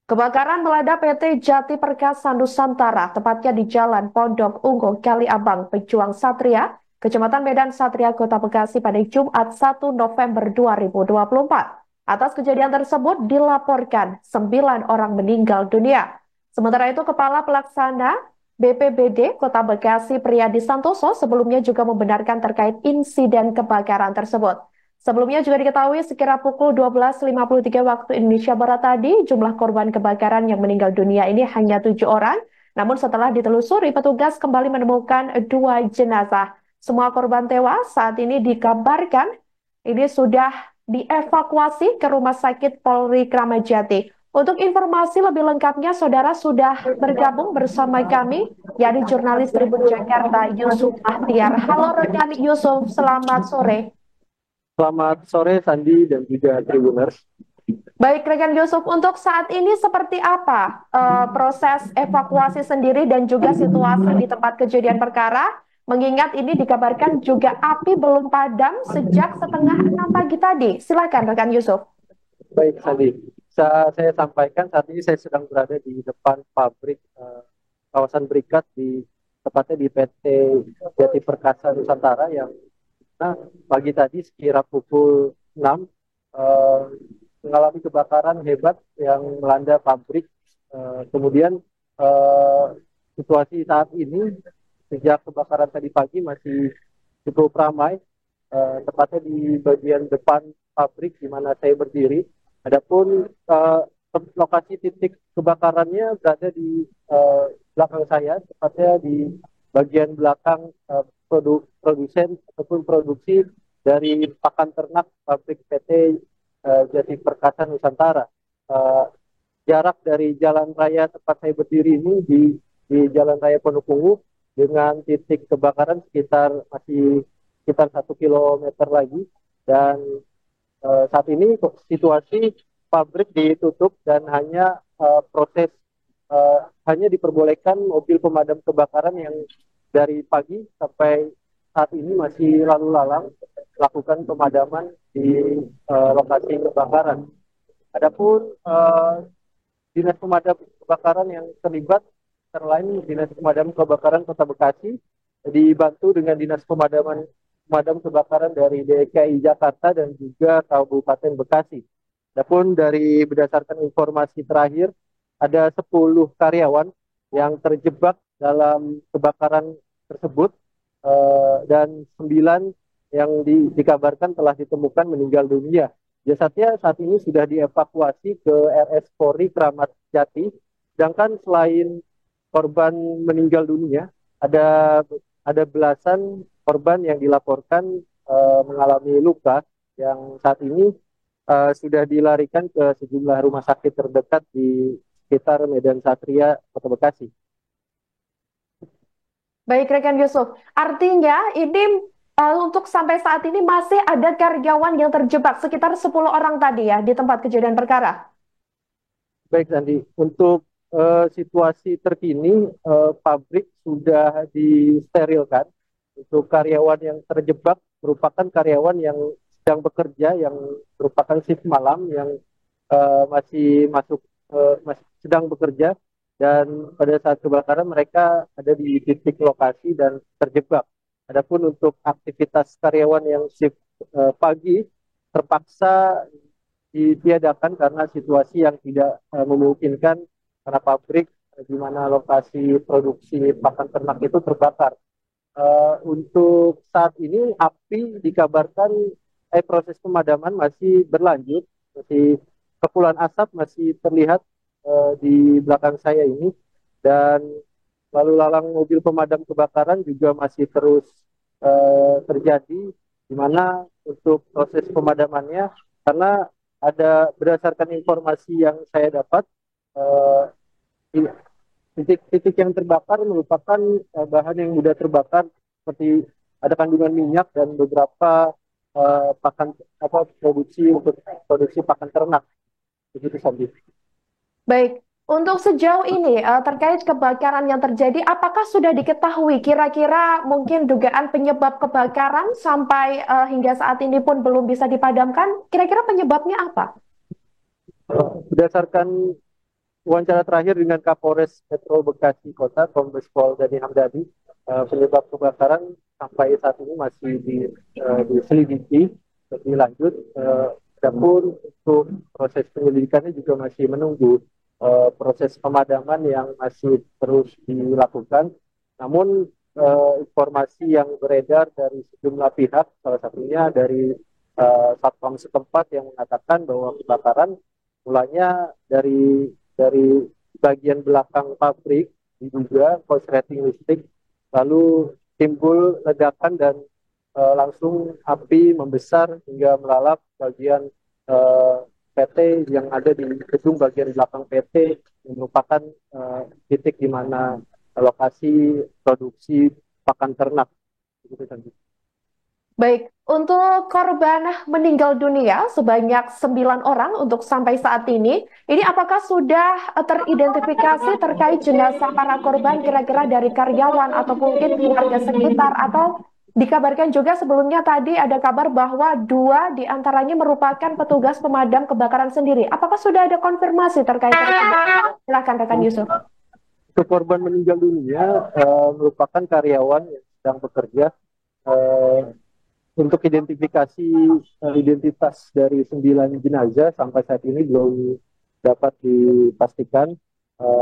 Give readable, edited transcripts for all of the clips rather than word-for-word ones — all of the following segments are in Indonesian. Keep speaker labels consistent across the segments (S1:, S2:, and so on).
S1: Kebakaran melanda PT Jati Perkasa Nusantara, tepatnya di Jalan Pondok Ungu, Kaliabang, Pejuang Satria, Kecamatan Medan Satria, Kota Bekasi pada Jumat 1 November 2024. Atas kejadian tersebut dilaporkan 9 orang meninggal dunia. Sementara itu, Kepala Pelaksana BPBD Kota Bekasi Priyadi Santoso sebelumnya juga membenarkan terkait insiden kebakaran tersebut. Sebelumnya juga diketahui sekira pukul 12.53 waktu Indonesia Barat tadi, jumlah korban kebakaran yang meninggal dunia ini hanya 7 orang. Namun setelah ditelusuri, petugas kembali menemukan 2 jenazah. Semua korban tewas saat ini dikabarkan ini sudah dievakuasi ke Rumah Sakit Polri Kramat Jati. Untuk informasi lebih lengkapnya, saudara sudah bergabung bersama kami, yakni jurnalis Tribun Jakarta, Yusuf Bahtiar. Halo rekan Yusuf, selamat sore.
S2: Selamat sore Sandi dan juga Tribuners.
S1: Baik, rekan Yusuf, untuk saat ini seperti apa proses evakuasi sendiri dan juga situasi di tempat kejadian perkara? Mengingat ini dikabarkan juga api belum padam sejak setengah 6 pagi tadi. Silakan, rekan Yusuf.
S2: Baik Sandi, bisa saya sampaikan saat ini saya sedang berada di depan pabrik kawasan berikat tepatnya di PT Jati Perkasa Nusantara yang pagi tadi sekira pukul 6 eh, mengalami kebakaran hebat yang melanda pabrik. Kemudian eh, situasi saat ini sejak kebakaran tadi pagi masih cukup ramai, tepatnya di bagian depan pabrik di mana saya berdiri. Adapun lokasi titik kebakarannya berada di belakang saya, tepatnya di bagian belakang produsen ataupun produksi dari pakan ternak pabrik PT Jati Perkasa Nusantara. Eh, Jarak dari jalan raya tempat saya berdiri ini di jalan raya Ponorogo dengan titik kebakaran sekitar 1 kilometer lagi, dan saat ini situasi pabrik ditutup dan hanya diperbolehkan mobil pemadam kebakaran yang dari pagi sampai saat ini masih lalu lalang melakukan pemadaman di lokasi kebakaran. Adapun dinas pemadam kebakaran yang terlibat antara lain Dinas Pemadam Kebakaran Kota Bekasi dibantu dengan Dinas Pemadam Kebakaran dari DKI Jakarta dan juga Kabupaten Bekasi. Adapun berdasarkan informasi terakhir, ada 10 karyawan yang terjebak dalam kebakaran tersebut, dan 9 yang dikabarkan telah ditemukan meninggal dunia. Jasadnya saat ini sudah dievakuasi ke RS Polri Kramat Jati. Sedangkan selain korban meninggal dunia, ada ada belasan korban yang dilaporkan mengalami luka yang saat ini sudah dilarikan ke sejumlah rumah sakit terdekat di sekitar Medan Satria, Kota Bekasi.
S1: Baik, rekan Yusuf. Artinya ini untuk sampai saat ini masih ada karyawan yang terjebak, sekitar 10 orang tadi ya, di tempat kejadian perkara.
S2: Baik, Sandi. Untuk situasi terkini, pabrik sudah disterilkan. Untuk karyawan yang terjebak merupakan karyawan yang sedang bekerja, yang merupakan shift malam, yang masih sedang bekerja, dan pada saat kebakaran mereka ada di titik lokasi dan terjebak. Adapun untuk aktivitas karyawan yang shift pagi terpaksa ditiadakan karena situasi yang tidak memungkinkan, karena pabrik di mana lokasi produksi pakan ternak itu terbakar. Untuk saat ini api dikabarkan proses pemadaman masih berlanjut, masih kepulan asap masih terlihat di belakang saya ini, dan lalu lalang mobil pemadam kebakaran juga masih terus terjadi, di mana untuk proses pemadamannya, karena berdasarkan informasi yang saya dapat, eh, titik-titik yang terbakar merupakan bahan yang mudah terbakar, seperti ada kandungan minyak dan beberapa pakan produksi pakan ternak, begitu Sandi.
S1: Baik, untuk sejauh ini terkait kebakaran yang terjadi, apakah sudah diketahui kira-kira mungkin dugaan penyebab kebakaran sampai hingga saat ini pun belum bisa dipadamkan? Kira-kira penyebabnya apa?
S2: Berdasarkan wawancara terakhir dengan Kapolres Metro Bekasi Kota, Kombes Pol Dhani Hamdani, penyebab kebakaran sampai saat ini masih diselidiki lebih lanjut. Adapun untuk proses penyelidikannya juga masih menunggu proses pemadaman yang masih terus dilakukan. Namun informasi yang beredar dari sejumlah pihak, salah satunya dari Satpam setempat yang mengatakan bahwa kebakaran mulanya dari bagian belakang pabrik diduga korsleting listrik, lalu timbul ledakan dan langsung api membesar hingga melalap bagian PT yang ada di gedung bagian belakang PT, yang merupakan titik di mana lokasi produksi pakan ternak.
S1: Baik, untuk korban meninggal dunia sebanyak 9 orang untuk sampai saat ini apakah sudah teridentifikasi terkait jenazah para korban kira-kira dari karyawan atau mungkin warga sekitar, atau dikabarkan juga sebelumnya tadi ada kabar bahwa 2 diantaranya merupakan petugas pemadam kebakaran sendiri. Apakah sudah ada konfirmasi terkait tersebut? Silakan rekan Yusuf.
S2: Untuk korban meninggal dunia merupakan karyawan yang sedang bekerja. Untuk identitas dari 9 jenazah sampai saat ini belum dapat dipastikan.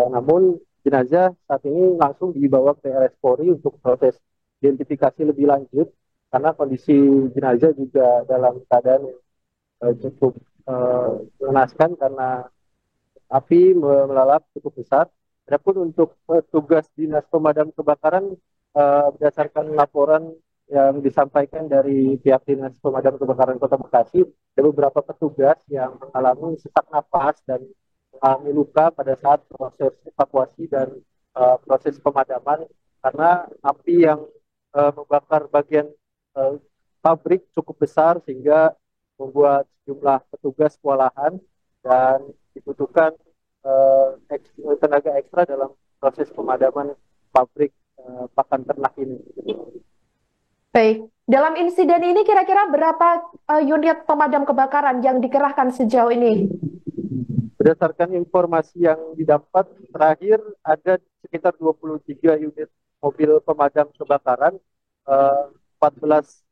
S2: Namun jenazah saat ini langsung dibawa ke RS Polri untuk proses identifikasi lebih lanjut karena kondisi jenazah juga dalam keadaan cukup mengenaskan karena api melalap cukup besar. Adapun untuk tugas dinas pemadam kebakaran berdasarkan laporan yang disampaikan dari pihak Dinas Pemadam Kebakaran Kota Bekasi, ada beberapa petugas yang mengalami sesak napas dan mengalami luka pada saat proses evakuasi dan proses pemadaman karena api yang membakar bagian pabrik cukup besar sehingga membuat sejumlah petugas kewalahan dan dibutuhkan tenaga ekstra dalam proses pemadaman pabrik pakan ternak ini.
S1: Baik, dalam insiden ini kira-kira berapa unit pemadam kebakaran yang dikerahkan sejauh ini?
S2: Berdasarkan informasi yang didapat terakhir ada sekitar 23 unit mobil pemadam kebakaran, 14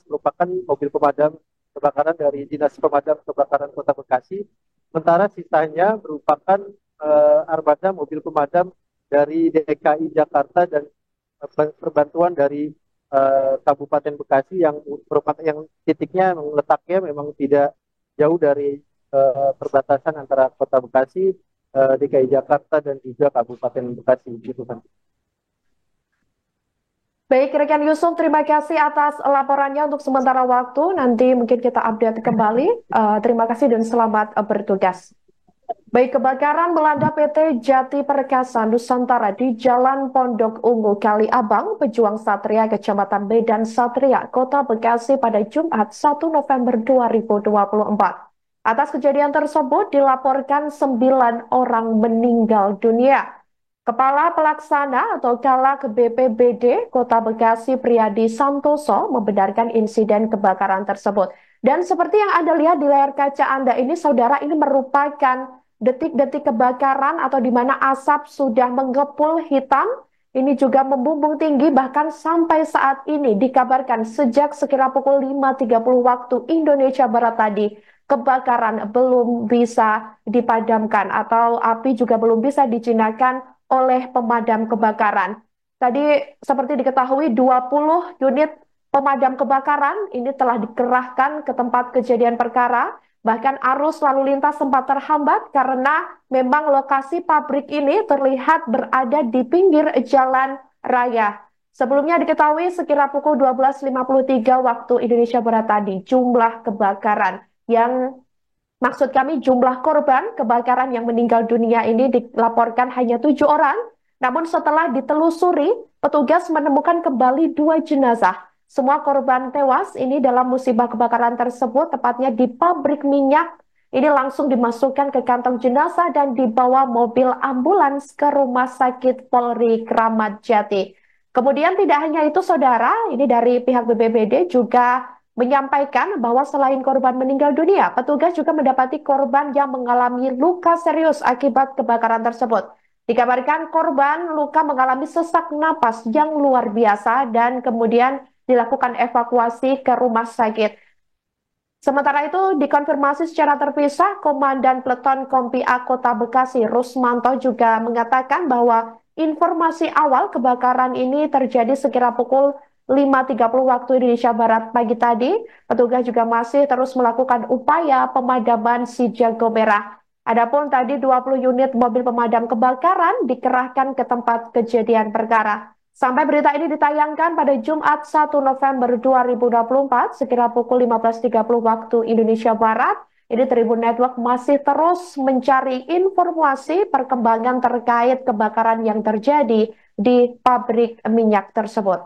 S2: merupakan mobil pemadam kebakaran dari Dinas Pemadam Kebakaran Kota Bekasi, sementara sisanya merupakan armada mobil pemadam dari DKI Jakarta dan perbantuan dari Kabupaten Bekasi yang merupakan yang titiknya letaknya memang tidak jauh dari perbatasan antara Kota Bekasi, DKI Jakarta dan juga Kabupaten Bekasi gitu kan.
S1: Baik, rekan Yusuf, terima kasih atas laporannya untuk sementara waktu. Nanti mungkin kita update kembali. Terima kasih dan selamat bertugas. Baik, kebakaran melanda PT Jati Perkasa Nusantara di Jalan Pondok Ungu Kali Abang, Pejuang Satria, Kecamatan Medan Satria, Kota Bekasi pada Jumat 1 November 2024. Atas kejadian tersebut dilaporkan 9 orang meninggal dunia. Kepala Pelaksana atau Kalak BPBD Kota Bekasi Priyadi Santoso membenarkan insiden kebakaran tersebut. Dan seperti yang Anda lihat di layar kaca Anda ini, saudara, ini merupakan detik-detik kebakaran atau di mana asap sudah mengepul hitam. Ini juga membumbung tinggi, bahkan sampai saat ini dikabarkan sejak sekira pukul 5.30 waktu Indonesia Barat tadi, kebakaran belum bisa dipadamkan atau api juga belum bisa dijinakan oleh pemadam kebakaran. Tadi seperti diketahui 20 unit pemadam kebakaran ini telah dikerahkan ke tempat kejadian perkara. Bahkan arus lalu lintas sempat terhambat karena memang lokasi pabrik ini terlihat berada di pinggir jalan raya. Sebelumnya diketahui sekira pukul 12.53 waktu Indonesia Barat tadi, jumlah kebakaran yang maksud kami jumlah korban kebakaran yang meninggal dunia ini dilaporkan hanya 7 orang. Namun setelah ditelusuri, petugas menemukan kembali 2 jenazah. Semua korban tewas ini dalam musibah kebakaran tersebut, tepatnya di pabrik minyak. Ini langsung dimasukkan ke kantong jenazah dan dibawa mobil ambulans ke Rumah Sakit Polri Kramat Jati. Kemudian tidak hanya itu, saudara, ini dari pihak BPBD juga menyampaikan bahwa selain korban meninggal dunia, petugas juga mendapati korban yang mengalami luka serius akibat kebakaran tersebut. Dikabarkan korban luka mengalami sesak napas yang luar biasa dan kemudian dilakukan evakuasi ke rumah sakit. Sementara itu, dikonfirmasi secara terpisah, Komandan Peleton Kompi A Kota Bekasi, Rusmanto juga mengatakan bahwa informasi awal kebakaran ini terjadi sekira pukul 5.30 waktu Indonesia Barat pagi tadi. Petugas juga masih terus melakukan upaya pemadaman si jago merah. Adapun tadi 20 unit mobil pemadam kebakaran dikerahkan ke tempat kejadian perkara. Sampai berita ini ditayangkan pada Jumat 1 November 2024 sekira pukul 15.30 waktu Indonesia Barat, ini Tribun Network masih terus mencari informasi perkembangan terkait kebakaran yang terjadi di pabrik minyak tersebut.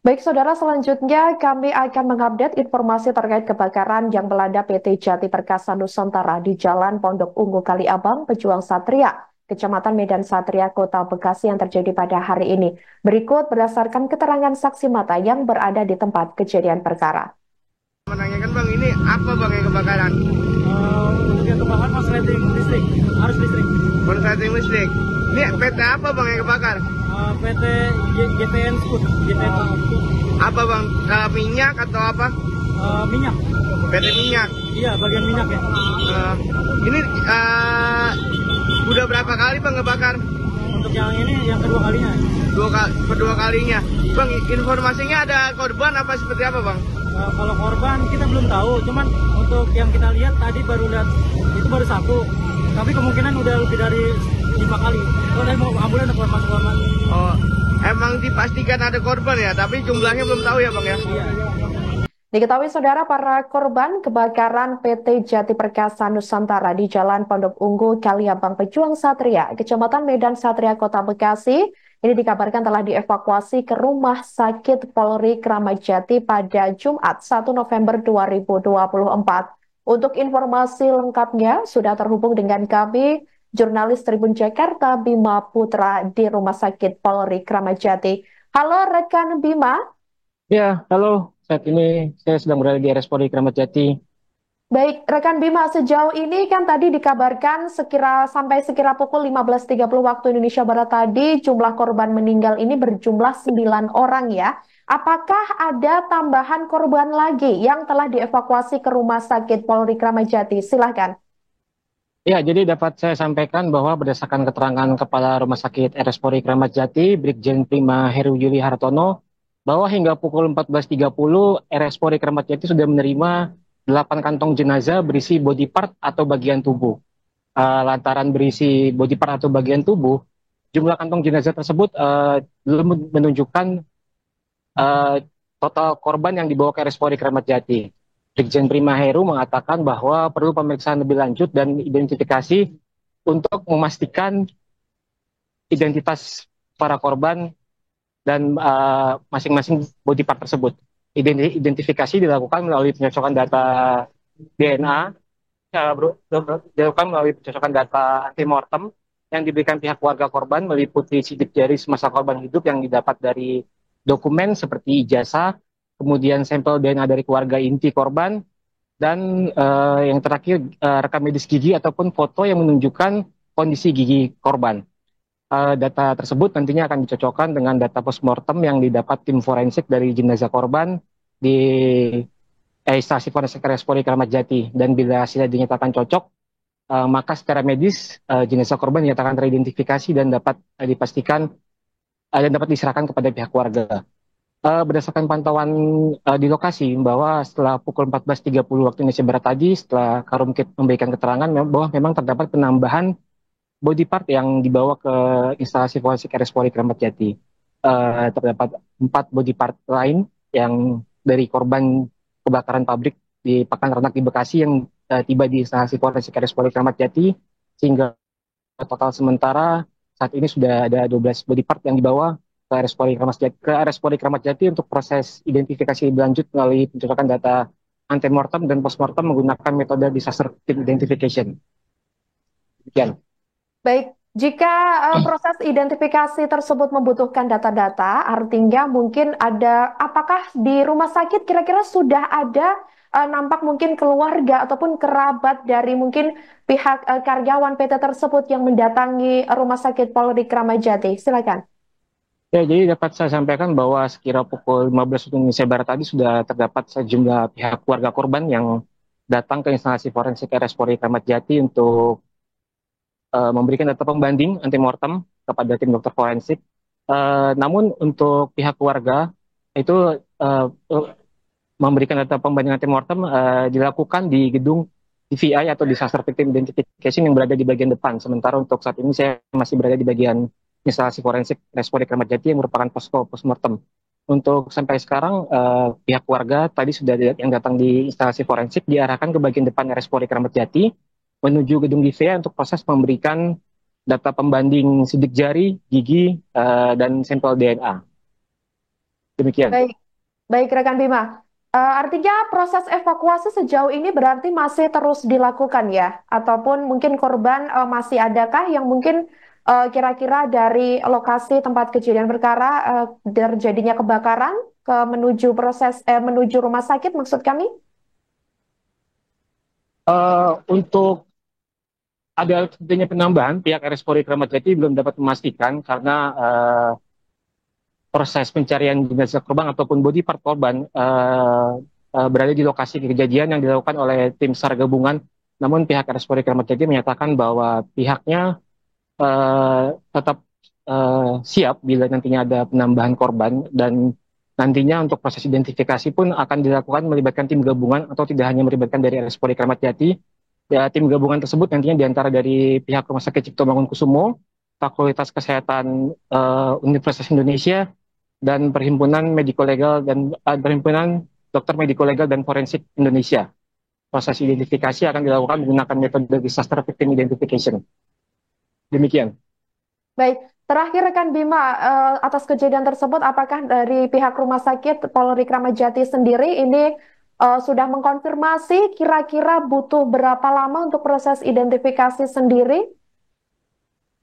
S1: Baik saudara, selanjutnya kami akan mengupdate informasi terkait kebakaran yang melanda PT Jati Perkasa Nusantara di Jalan Pondok Ungu Kaliabang, Pejuang Satria, Kecamatan Medan Satria, Kota Bekasi yang terjadi pada hari ini. Berikut berdasarkan keterangan saksi mata yang berada di tempat kejadian perkara.
S3: Menanyakan bang, ini apa bang yang kebakaran?
S4: Yang kebakaran konsleting listrik, arus listrik.
S3: Konsleting listrik. Ini PT apa bang yang kebakar?
S4: PT GTN Scoot, GTN.
S3: Apa bang? Minyak atau apa?
S4: Minyak.
S3: PT minyak.
S4: Iya, bagian minyak ya.
S3: Ini udah berapa kali bang ngebakar?
S4: Untuk yang ini yang kedua kalinya.
S3: Kedua kalinya. Bang, informasinya ada korban apa seperti apa bang?
S4: Kalau korban kita belum tahu, cuman untuk yang kita lihat tadi baru lihat itu baru satu. Tapi kemungkinan udah lebih dari 5 kali. Kalau dari mau ambulan ada korban.
S3: Oh, emang dipastikan ada korban ya, tapi jumlahnya belum tahu ya bang ya?
S4: Iya.
S1: Diketahui saudara, para korban kebakaran PT Jati Perkasa Nusantara di Jalan Pondok Ungu Kaliabang Pejuang Satria, Kecamatan Medan Satria, Kota Bekasi, ini dikabarkan telah dievakuasi ke Rumah Sakit Polri Kramat Jati pada Jumat 1 November 2024. Untuk informasi lengkapnya, sudah terhubung dengan kami, jurnalis Tribun Jakarta Bima Putra di Rumah Sakit Polri Kramat Jati. Halo rekan Bima.
S5: Ya, halo. Saat ini saya sedang berada di RS Polri Kramat Jati.
S1: Baik, rekan Bima, sejauh ini kan tadi dikabarkan sampai sekira pukul 15.30 waktu Indonesia Barat tadi, jumlah korban meninggal ini berjumlah 9 orang ya. Apakah ada tambahan korban lagi yang telah dievakuasi ke Rumah Sakit Polri Kramat Jati? Silahkan.
S5: Ya, jadi dapat saya sampaikan bahwa berdasarkan keterangan Kepala Rumah Sakit RS Polri Kramat Jati, Brigjen Prima Heru Yuli Hartono, bahwa hingga pukul 14.30 RS Polri Kramat Jati sudah menerima 8 kantong jenazah berisi body part atau bagian tubuh. Lantaran berisi body part atau bagian tubuh, jumlah kantong jenazah tersebut belum menunjukkan eh, total korban yang dibawa ke RS Polri Kramat Jati. Brigjen Prima Heru mengatakan bahwa perlu pemeriksaan lebih lanjut dan identifikasi untuk memastikan identitas para korban dan masing-masing body part tersebut. Identifikasi dilakukan melalui pencocokan data DNA, dilakukan melalui pencocokan data antemortem yang diberikan pihak keluarga korban meliputi sidik jari semasa korban hidup yang didapat dari dokumen seperti ijazah, kemudian sampel DNA dari keluarga inti korban, dan yang terakhir rekam medis gigi ataupun foto yang menunjukkan kondisi gigi korban. Data tersebut nantinya akan dicocokkan dengan data postmortem yang didapat tim forensik dari jenazah korban di instansi forensik RS Polri Kramat Jati, dan bila hasilnya dinyatakan cocok, maka secara medis jenazah korban dinyatakan teridentifikasi dan dapat dipastikan dan dapat diserahkan kepada pihak keluarga. Berdasarkan pantauan di lokasi bahwa setelah pukul 14.30 waktu Indonesia Barat tadi, setelah Karumkit memberikan keterangan bahwa memang terdapat penambahan body part yang dibawa ke instalasi forensik RS Polri Kramat Jati. Terdapat 4 body part lain yang dari korban kebakaran pabrik di Pakan Ternak di Bekasi yang tiba di instalasi forensik RS Polri Kramat Jati, sehingga total sementara saat ini sudah ada 12 body part yang dibawa ke RS Polri Kramat Jati untuk proses identifikasi lebih lanjut melalui pencocokan data antemortem dan postmortem menggunakan metode disaster victim identification. Demikian.
S1: Baik, jika proses identifikasi tersebut membutuhkan data-data, artinya mungkin ada, apakah di rumah sakit kira-kira sudah ada nampak mungkin keluarga ataupun kerabat dari mungkin pihak karyawan PT tersebut yang mendatangi rumah sakit Polri Kramat Jati? Silakan.
S5: Ya, jadi dapat saya sampaikan bahwa sekira pukul 15 waktu Indonesia Barat tadi sudah terdapat sejumlah pihak keluarga korban yang datang ke instalasi forensik RS Polri Kramat Jati untuk memberikan data pembanding antemortem kepada tim dokter forensik. Namun untuk pihak keluarga itu memberikan data pembanding antemortem dilakukan di gedung DVI atau Disaster Victim Identification yang berada di bagian depan. Sementara untuk saat ini saya masih berada di bagian instalasi forensik RS Polri Kramat Jati yang merupakan posko postmortem. Untuk sampai sekarang pihak keluarga tadi sudah yang datang di instalasi forensik diarahkan ke bagian depan RS Polri Kramat Jati menuju gedung DVI untuk proses memberikan data pembanding sidik jari, gigi, dan sampel DNA. Demikian.
S1: Baik, baik rekan Bima. Artinya proses evakuasi sejauh ini berarti masih terus dilakukan ya? Ataupun mungkin korban masih adakah yang mungkin kira-kira dari lokasi tempat kejadian perkara terjadinya kebakaran menuju menuju rumah sakit maksud kami?
S5: Untuk ada tentunya penambahan, pihak RS Polri Kramat Jati belum dapat memastikan karena proses pencarian jenazah korban ataupun body part korban berada di lokasi kejadian yang dilakukan oleh tim SAR gabungan. Namun pihak RS Polri Kramat Jati menyatakan bahwa pihaknya tetap siap bila nantinya ada penambahan korban, dan nantinya untuk proses identifikasi pun akan dilakukan melibatkan tim gabungan atau tidak hanya melibatkan dari RS Polri Kramat Jati. Ya, tim gabungan tersebut nantinya diantara dari pihak Rumah Sakit Cipto Mangunkusumo, Fakultas Kesehatan Universitas Indonesia, dan Perhimpunan Mediko Legal dan Perhimpunan Dokter Mediko Legal dan Forensik Indonesia. Proses identifikasi akan dilakukan menggunakan metode disaster victim identification. Demikian.
S1: Baik, terakhir rekan Bima, atas kejadian tersebut, apakah dari pihak Rumah Sakit Polri Kramat Jati sendiri ini sudah mengkonfirmasi kira-kira butuh berapa lama untuk proses identifikasi sendiri?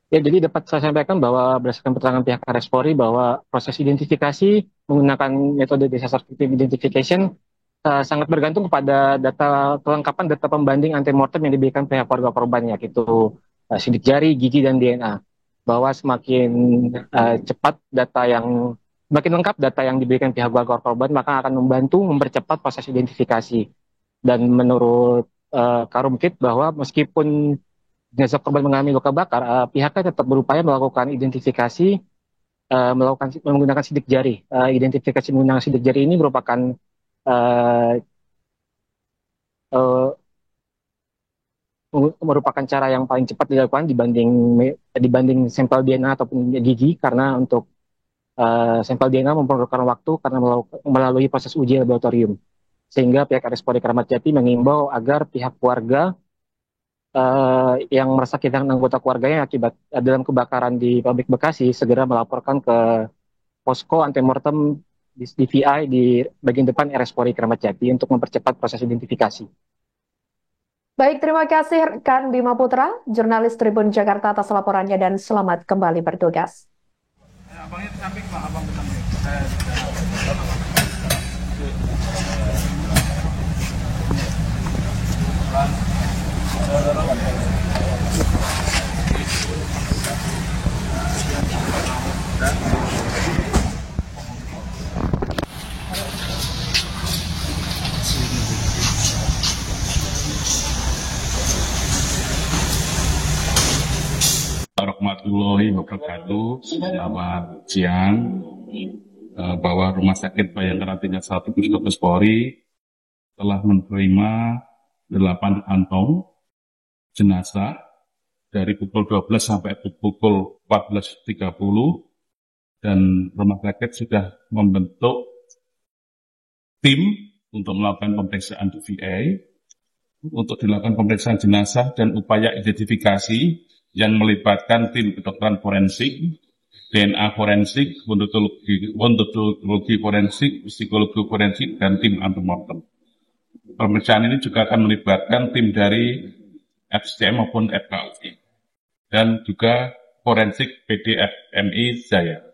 S5: Ya, jadi dapat saya sampaikan bahwa berdasarkan keterangan pihak RS Polri bahwa proses identifikasi menggunakan metode disaster victim identification sangat bergantung kepada data kelengkapan data pembanding antemortem yang diberikan pihak keluarga korban, yaitu sidik jari, gigi, dan DNA. Bahwa semakin cepat data yang semakin lengkap data yang diberikan pihak keluarga korban, maka akan membantu mempercepat proses identifikasi. Dan menurut Karumkit bahwa meskipun jenazah korban mengalami luka bakar, pihaknya tetap berupaya melakukan identifikasi menggunakan sidik jari. Identifikasi menggunakan sidik jari ini merupakan uh, uh, cara yang paling cepat dilakukan dibanding sampel DNA ataupun gigi, karena untuk sampel DNA memerlukan waktu karena melalui proses uji laboratorium. Sehingga pihak RS Polri Kramat Jati mengimbau agar pihak keluarga yang merasa kehilangan anggota keluarganya akibat dalam kebakaran di pabrik Bekasi segera melaporkan ke posko antemortem di DVI di bagian depan RS Polri Kramat Jati untuk mempercepat proses identifikasi.
S1: Baik, terima kasih rekan Bima Putra, jurnalis Tribun Jakarta atas laporannya dan selamat kembali bertugas.
S3: Abangnya di samping, Pak. Abang di samping.
S6: Warahmatullahi wabarakatuh. Selamat siang. Bahwa Rumah Sakit Bayangkara 31 Puskesmas Polri telah menerima 8 kantong jenazah dari pukul 12 sampai pukul 14.30, dan Rumah Sakit sudah membentuk tim untuk melakukan pemeriksaan DVI untuk dilakukan pemeriksaan jenazah dan upaya identifikasi yang melibatkan tim kedokteran forensik, DNA forensik, odontologi forensik, psikologi forensik, dan tim antemortem. Pemeriksaan ini juga akan melibatkan tim dari FCM maupun FKUI, dan juga forensik PDFMI Jaya.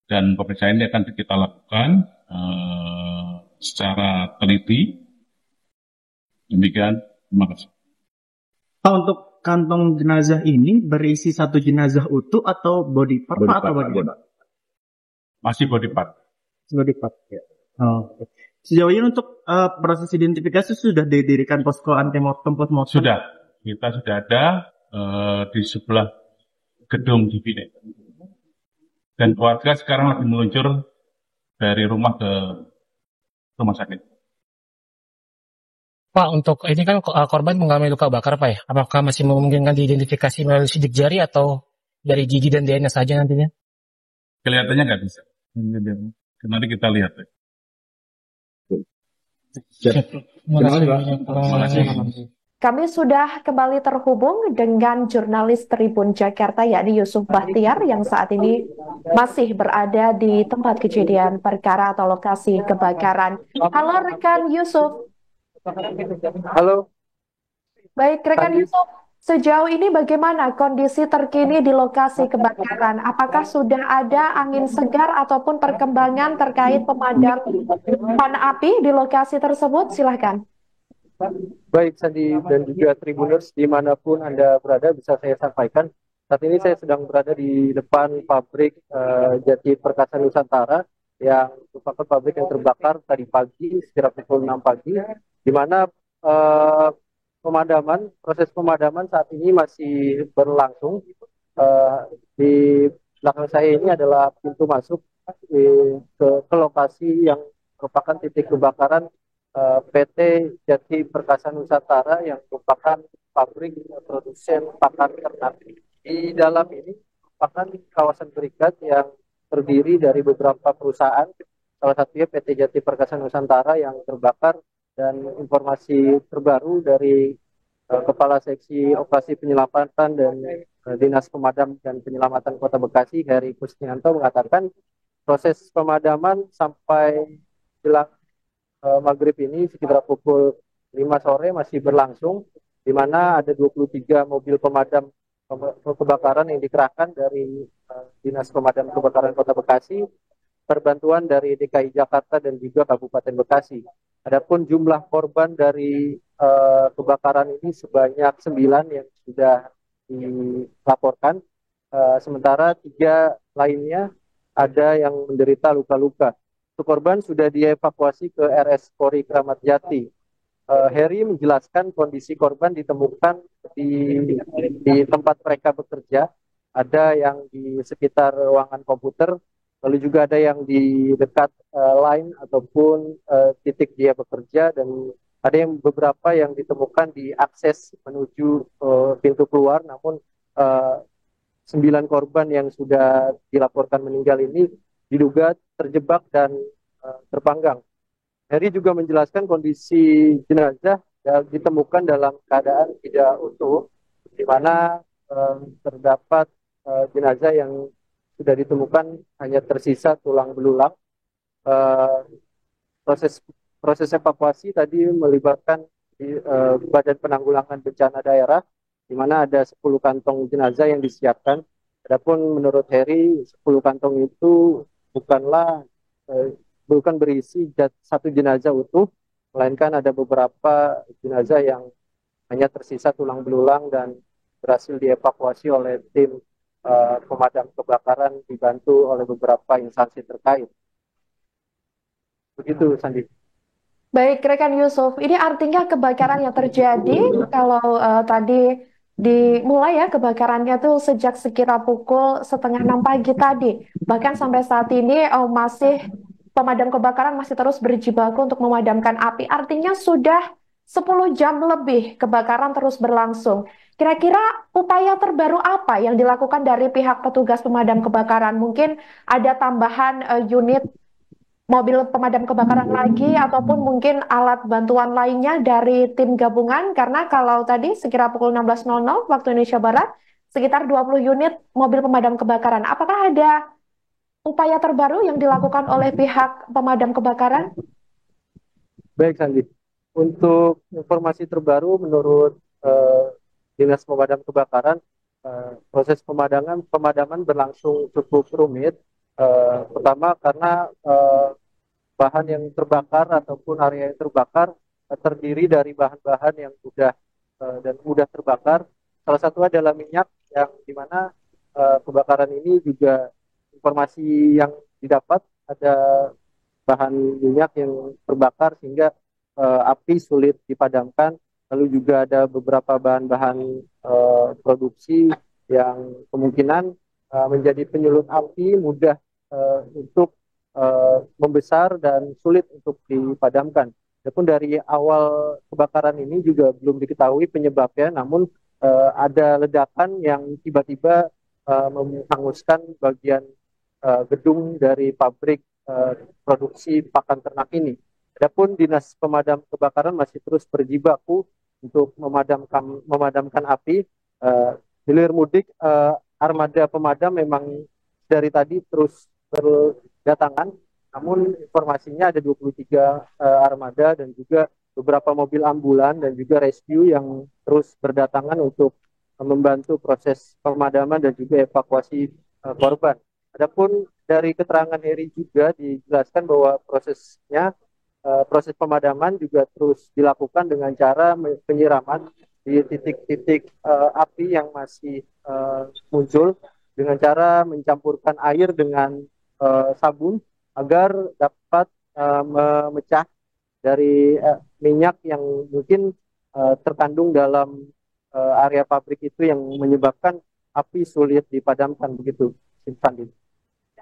S6: Dan pemeriksaan ini akan kita lakukan secara teliti. Demikian, terima kasih.
S7: Pak, untuk kantong jenazah ini berisi satu jenazah utuh atau body part, atau bagaimana?
S6: Masih body part.
S7: Body part, ya. Oh, okay. Sejauh ini untuk proses identifikasi sudah didirikan posko antemortem postmortem?
S6: Sudah, kita sudah ada di sebelah gedung DVI. Dan keluarga sekarang lagi meluncur dari rumah ke rumah sakit.
S5: Pak, untuk ini kan korban mengalami luka bakar, Pak ya? Apakah masih memungkinkan diidentifikasi melalui sidik jari atau dari gigi dan DNA saja nantinya?
S6: Kelihatannya nggak bisa. Nanti kita lihat.
S5: Terima kasih.
S1: Kami sudah kembali terhubung dengan jurnalis Tribun Jakarta yakni Yusuf Bahtiar yang saat ini masih berada di tempat kejadian perkara atau lokasi kebakaran. Halo rekan Yusuf.
S2: Halo.
S1: Baik rekan Yusuf, sejauh ini bagaimana kondisi terkini di lokasi kebakaran? Apakah sudah ada angin segar ataupun perkembangan terkait pemadaman api di lokasi tersebut? Silahkan.
S2: Baik, Sandi dan juga Tribuners dimanapun Anda berada, bisa saya sampaikan. Saat ini saya sedang berada di depan pabrik Jati Perkasa Nusantara yang merupakan pabrik yang terbakar tadi pagi, sekitar pukul 6 pagi, di mana proses pemadaman saat ini masih berlangsung. Di belakang saya ini adalah pintu masuk ke lokasi yang merupakan titik kebakaran PT Jati Perkasa Nusantara yang merupakan pabrik produsen pakan ternak. Di dalam ini merupakan kawasan berikat yang terdiri dari beberapa perusahaan, salah satunya PT Jati Perkasa Nusantara yang terbakar. Dan informasi terbaru dari Kepala Seksi Operasi Penyelamatan dan Dinas Pemadam dan Penyelamatan Kota Bekasi, Heri Kusnianto, mengatakan proses pemadaman sampai jelang maghrib ini sekitar pukul 5 sore masih berlangsung, di mana ada 23 mobil pemadam kebakaran yang dikerahkan dari Dinas Pemadam Kebakaran Kota Bekasi, perbantuan dari DKI Jakarta dan juga Kabupaten Bekasi. Adapun jumlah korban dari kebakaran ini sebanyak 9 yang sudah dilaporkan, sementara 3 lainnya ada yang menderita luka-luka. Korban sudah dievakuasi ke RS Polri Kramat Jati. Heri menjelaskan kondisi korban ditemukan di tempat mereka bekerja, ada yang di sekitar ruangan komputer, lalu juga ada yang di dekat line ataupun titik dia bekerja, dan ada yang beberapa yang ditemukan di akses menuju pintu keluar. Namun 9 korban yang sudah dilaporkan meninggal ini diduga terjebak dan terpanggang. Heri juga menjelaskan kondisi jenazah yang ditemukan dalam keadaan tidak utuh, di mana terdapat jenazah yang sudah ditemukan hanya tersisa tulang belulang. Uh, proses proses evakuasi tadi melibatkan Badan Penanggulangan Bencana Daerah, di mana ada 10 kantong jenazah yang disiapkan. Adapun menurut Heri, 10 kantong itu bukanlah bukan berisi satu jenazah utuh, melainkan ada beberapa jenazah yang hanya tersisa tulang belulang dan berhasil dievakuasi oleh tim pemadam kebakaran dibantu oleh beberapa instansi terkait. Begitu, Sandi.
S1: Baik, rekan Yusuf, ini artinya kebakaran yang terjadi kalau tadi dimulai ya kebakarannya tuh sejak sekira pukul setengah 6 pagi tadi. Bahkan sampai saat ini masih pemadam kebakaran masih terus berjibaku untuk memadamkan api. Artinya sudah 10 jam lebih kebakaran terus berlangsung. Kira-kira upaya terbaru apa yang dilakukan dari pihak petugas pemadam kebakaran? Mungkin ada tambahan unit mobil pemadam kebakaran lagi ataupun mungkin alat bantuan lainnya dari tim gabungan, karena kalau tadi sekira pukul 16.00 waktu Indonesia Barat sekitar 20 unit mobil pemadam kebakaran. Apakah ada upaya terbaru yang dilakukan oleh pihak pemadam kebakaran?
S2: Baik, Sandi. Untuk informasi terbaru menurut Dinas Pemadam Kebakaran, proses pemadaman berlangsung cukup rumit. Pertama karena bahan yang terbakar ataupun area yang terbakar terdiri dari bahan-bahan yang mudah terbakar. Salah satu adalah minyak, yang dimana kebakaran ini juga informasi yang didapat ada bahan minyak yang terbakar sehingga api sulit dipadamkan. Lalu juga ada beberapa bahan-bahan produksi yang kemungkinan menjadi penyulut api, mudah untuk membesar dan sulit untuk dipadamkan. Adapun dari awal kebakaran ini juga belum diketahui penyebabnya, namun ada ledakan yang tiba-tiba menghanguskan bagian gedung dari pabrik produksi pakan ternak ini. Adapun Dinas Pemadam Kebakaran masih terus berjibaku untuk memadamkan api. Hilir mudik, armada pemadam memang dari tadi terus berdatangan, namun informasinya ada 23 armada dan juga beberapa mobil ambulan dan juga rescue yang terus berdatangan untuk membantu proses pemadaman dan juga evakuasi korban. Adapun dari keterangan Heri juga dijelaskan bahwa proses pemadaman juga terus dilakukan dengan cara penyiraman di titik-titik api yang masih muncul, dengan cara mencampurkan air dengan sabun agar dapat memecah dari minyak yang mungkin terkandung dalam area pabrik itu yang menyebabkan api sulit dipadamkan. Begitu, Sandi.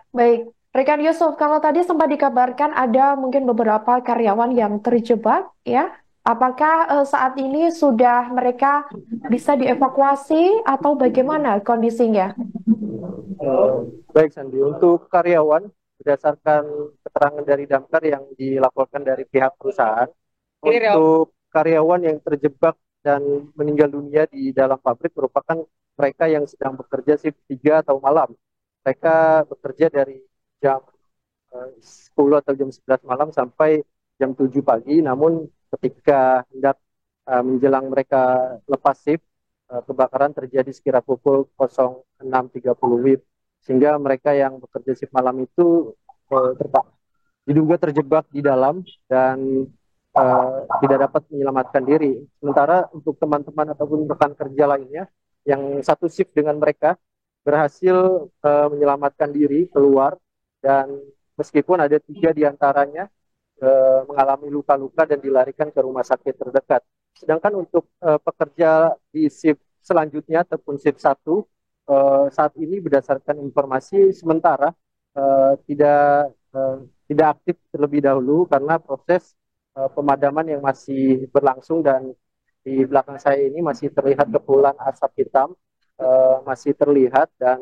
S1: Baik, rekan Yusuf, kalau tadi sempat dikabarkan ada mungkin beberapa karyawan yang terjebak, ya. Apakah saat ini sudah mereka bisa dievakuasi atau bagaimana kondisinya?
S2: Baik, Sandi. Untuk karyawan, berdasarkan keterangan dari damkar yang dilaporkan dari pihak perusahaan, untuk karyawan yang terjebak dan meninggal dunia di dalam pabrik merupakan mereka yang sedang bekerja shift 3 atau malam. Mereka bekerja dari jam 10 atau jam 11 malam sampai jam 7 pagi, namun ketika hendak menjelang mereka lepas shift, kebakaran terjadi sekira pukul 06.30 WIB, sehingga mereka yang bekerja shift malam itu diduga terjebak di dalam dan tidak dapat menyelamatkan diri. Sementara untuk teman-teman ataupun rekan kerja lainnya yang satu shift dengan mereka berhasil menyelamatkan diri keluar, dan meskipun ada 3 diantaranya mengalami luka-luka dan dilarikan ke rumah sakit terdekat. Sedangkan untuk pekerja di shift selanjutnya ataupun shift 1 saat ini berdasarkan informasi sementara tidak aktif terlebih dahulu karena proses pemadaman yang masih berlangsung, dan di belakang saya ini masih terlihat kepulan asap hitam masih terlihat, dan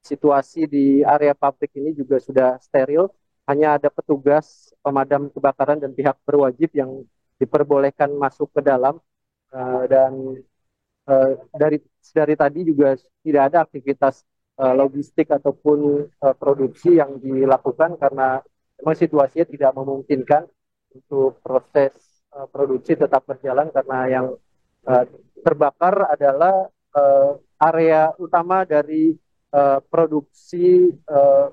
S2: situasi di area pabrik ini juga sudah steril. Hanya ada petugas pemadam kebakaran dan pihak berwajib yang diperbolehkan masuk ke dalam, dan dari tadi juga tidak ada aktivitas logistik ataupun produksi yang dilakukan karena memang situasinya tidak memungkinkan untuk proses produksi tetap berjalan karena yang terbakar adalah area utama dari produksi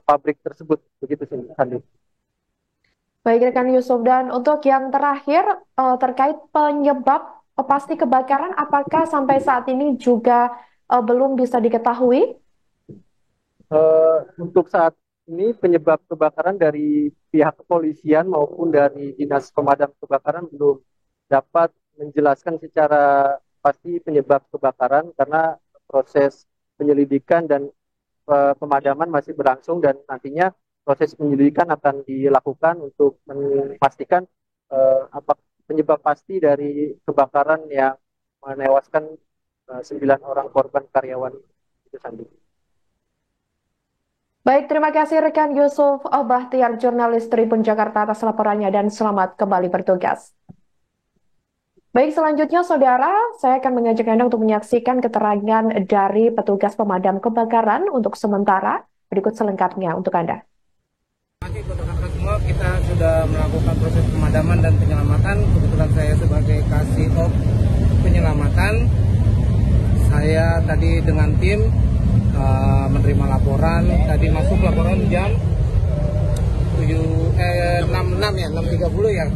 S2: pabrik tersebut, begitu sih, Andi.
S1: Baik, rekan Yusuf. Dan untuk yang terakhir terkait penyebab pasti kebakaran, apakah sampai saat ini juga belum bisa diketahui?
S2: Untuk saat ini penyebab kebakaran dari pihak kepolisian maupun dari Dinas Pemadam Kebakaran belum dapat menjelaskan secara pasti penyebab kebakaran karena proses penyelidikan dan pemadaman masih berlangsung, dan nantinya proses penyelidikan akan dilakukan untuk memastikan apa penyebab pasti dari kebakaran yang menewaskan 9 orang korban karyawan itu, Sandi.
S1: Baik, terima kasih rekan Yusuf Bahtiar, jurnalis Tribun Jakarta atas laporannya, dan selamat kembali bertugas. Baik, selanjutnya saudara, saya akan mengajak Anda untuk menyaksikan keterangan dari petugas pemadam kebakaran untuk sementara. Berikut selengkapnya untuk Anda.
S3: Semua kita sudah melakukan proses pemadaman dan penyelamatan. Kebetulan saya sebagai kasih penyelamatan, saya tadi dengan tim menerima laporan. Tadi masuk laporan jam 6.30 ya.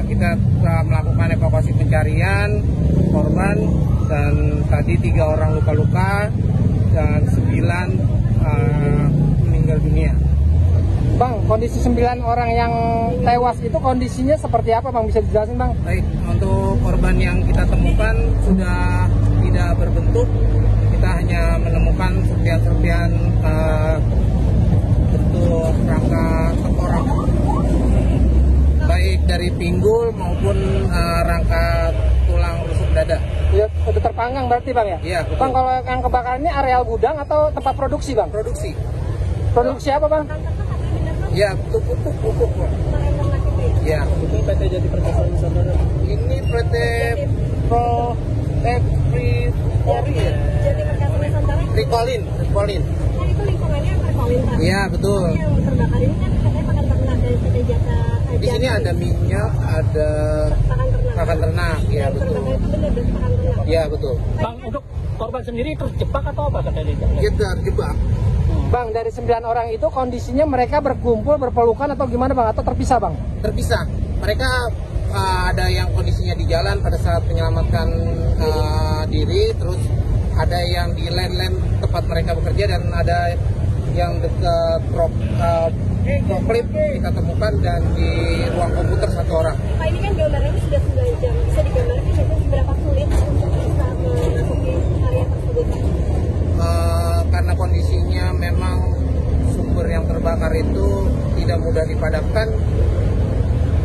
S3: Kita telah melakukan evakuasi pencarian korban, dan tadi 3 orang luka-luka dan 9 meninggal dunia.
S8: Bang, kondisi 9 orang yang tewas itu kondisinya seperti apa, Bang? Bisa dijelasin, Bang?
S3: Baik, untuk korban yang kita temukan sudah tidak berbentuk. Kita hanya menemukan serpian-serpian bentuk rangka tengkorak, baik dari pinggul maupun rangka tulang rusuk dada.
S8: Udah terpanggang berarti, Bang, ya?
S3: Iya, betul.
S8: Bang, kalau yang kebakaran ini areal gudang atau tempat produksi, Bang?
S3: Produksi.
S8: Produksi apa, Bang?
S3: Ya, pupuk. Ya.
S8: Ini PT Jati Perkasa Nusantara.
S3: Ini PT Pro
S9: Jati Perkasa Nusantara.
S3: Rikolin.
S9: Kan itu lingkungannya Rikolin, Pak.
S3: Iya, betul.
S9: Yang terbakar ini kan katanya pakan ternak dari PT Jata.
S3: Di sini ada minyak, ada pakan ternak. Iya, betul.
S9: Terbakar itu benar dari pakan ternak.
S3: Iya, betul.
S8: Bang, untuk korban sendiri terjebak atau apa katanya?
S3: Kita terjebak.
S8: Bang, dari 9 orang itu kondisinya mereka berkumpul, berpelukan atau gimana, Bang? Atau terpisah, Bang?
S3: Terpisah. Mereka ada yang kondisinya di jalan pada saat menyelamatkan diri, terus ada yang di land tempat mereka bekerja, dan ada yang dekat proklip kita temukan, dan di ruang komputer 1 orang.
S9: Pak, ini kan gambarannya sudah 9 jam. Bisa digambarkan seberapa sulit untuk bisa memasuki area tersebut?
S3: Karena kondisinya memang sumber yang terbakar itu tidak mudah dipadamkan,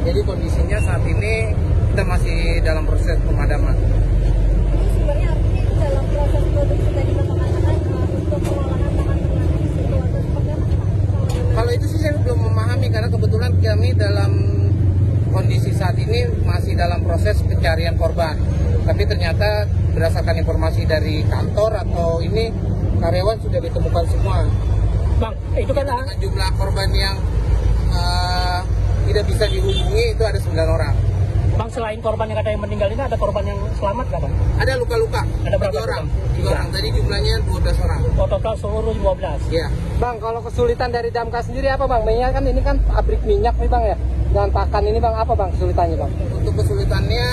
S3: jadi kondisinya saat ini kita masih dalam proses pemadaman.
S9: Ini sumbernya artinya dalam proses produksi tadi Bapak katakan untuk pengolahan pakan ternak di situ atau seperti apa, Pak?
S3: Kalau itu sih saya belum memahami, karena kebetulan kami dalam kondisi saat ini masih dalam proses pencarian korban. Tapi ternyata berdasarkan informasi dari kantor atau ini, karyawan sudah ditemukan semua.
S8: Bang, itu kan
S3: jumlah korban yang tidak bisa dihubungi itu ada 9 orang.
S8: Bang, selain korban yang katanya meninggal ini, ada korban yang selamat nggak, Bang?
S3: Ada luka-luka.
S8: Ada berapa
S3: 3 orang?
S8: 3
S3: orang. Tadi jumlahnya 12 orang.
S8: Oh, total seluruh 12.
S3: Iya.
S8: Bang, kalau kesulitan dari damkar sendiri apa, Bang? Minyak kan ini kan pabrik minyak nih, Bang, ya. Dan pakan ini, Bang, apa, Bang, kesulitannya, Bang?
S3: Untuk kesulitannya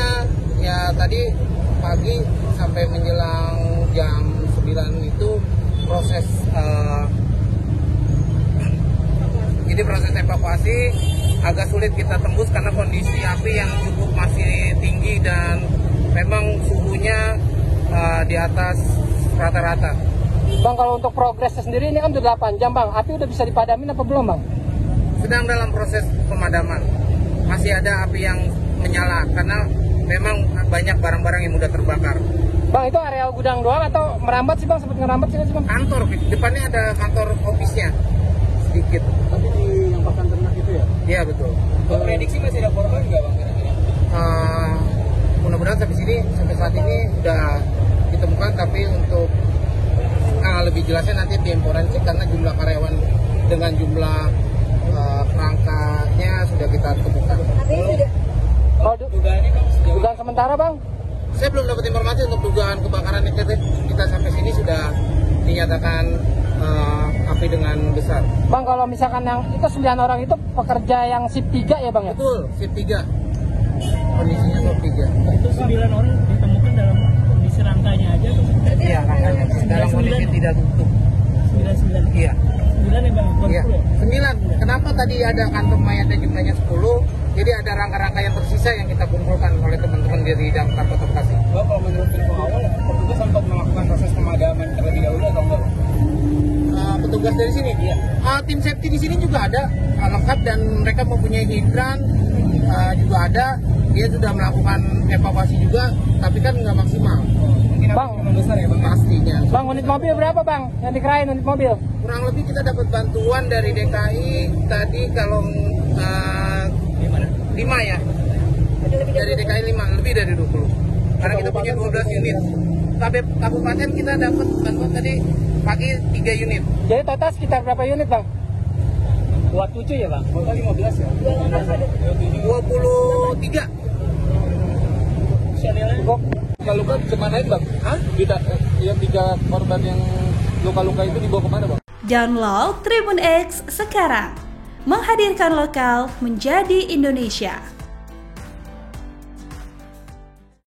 S3: ya tadi pagi sampai menjelang jam 9 itu proses evakuasi agak sulit kita tembus karena kondisi api yang cukup masih tinggi dan memang suhunya di atas rata-rata.
S8: Bang, kalau untuk progresnya sendiri ini kan udah 8 jam bang, api udah bisa dipadamin apa belum bang?
S3: Sedang dalam proses pemadaman, masih ada api yang menyala karena memang banyak barang-barang yang mudah terbakar.
S8: Bang, itu area gudang doang atau merambat sih bang, sempat ngerambat sih bang?
S3: Kantor, depannya ada kantor ofisnya sedikit.
S2: Tapi di yang pakan ternak itu ya?
S3: Iya betul.
S8: Prediksi masih ada korban nggak bang?
S3: Mudah-mudahan sampai saat ini sudah ditemukan, tapi untuk lebih jelasnya nanti tim forensik karena jumlah karyawan dengan jumlah kerangkanya sudah kita temukan.
S8: Kalau dugaan sementara bang?
S3: Saya belum dapat informasi untuk dugaan kebakaran itu. Kita sampai sini sudah dinyatakan api dengan besar.
S8: Bang, kalau misalkan yang itu 9 orang itu pekerja yang shift 3 ya bang ya?
S3: Betul, shift 3. Kondisinya shift 3.
S4: Itu 9 orang ditemukan dalam kondisi rangkanya aja atau?
S3: Iya, rangkanya. Dalam kondisi tidak tutup.
S4: 9.
S3: Iya.
S4: 9 ya bang?
S3: Iya. 9. Kenapa tadi ada kantong mayatnya jumlahnya 10? Jadi ada rangka-rangka yang tersisa yang kita kumpulkan oleh teman-teman dari Damkar Kota Bekasi.
S8: Kalau menurut info awal, petugas sempat melakukan proses pemadaman terlebih dahulu atau enggak?
S3: Petugas dari sini, tim safety di sini juga ada lengkap dan mereka mempunyai hidran juga ada. Dia sudah melakukan evakuasi juga, tapi kan nggak maksimal.
S8: Bang, besar ya bang?
S3: Pastinya.
S8: Bang, unit mobil berapa bang? Yang dikerain unit mobil?
S3: Kurang lebih kita dapat bantuan dari DKI tadi kalau 5 ya. Dari DKI 5, lebih dari 20. Karena kita punya 12 unit. Kabupaten kita dapat bantuan tadi pagi 3 unit.
S8: Jadi total sekitar berapa unit bang?
S4: 27 ya bang?
S8: Total 15 ya?
S3: 23.
S8: Kalau luka kemana bang? Hah? Yang 3 korban yang luka-luka itu dibawa kemana bang?
S10: Download Tribun X sekarang, menghadirkan lokal menjadi Indonesia.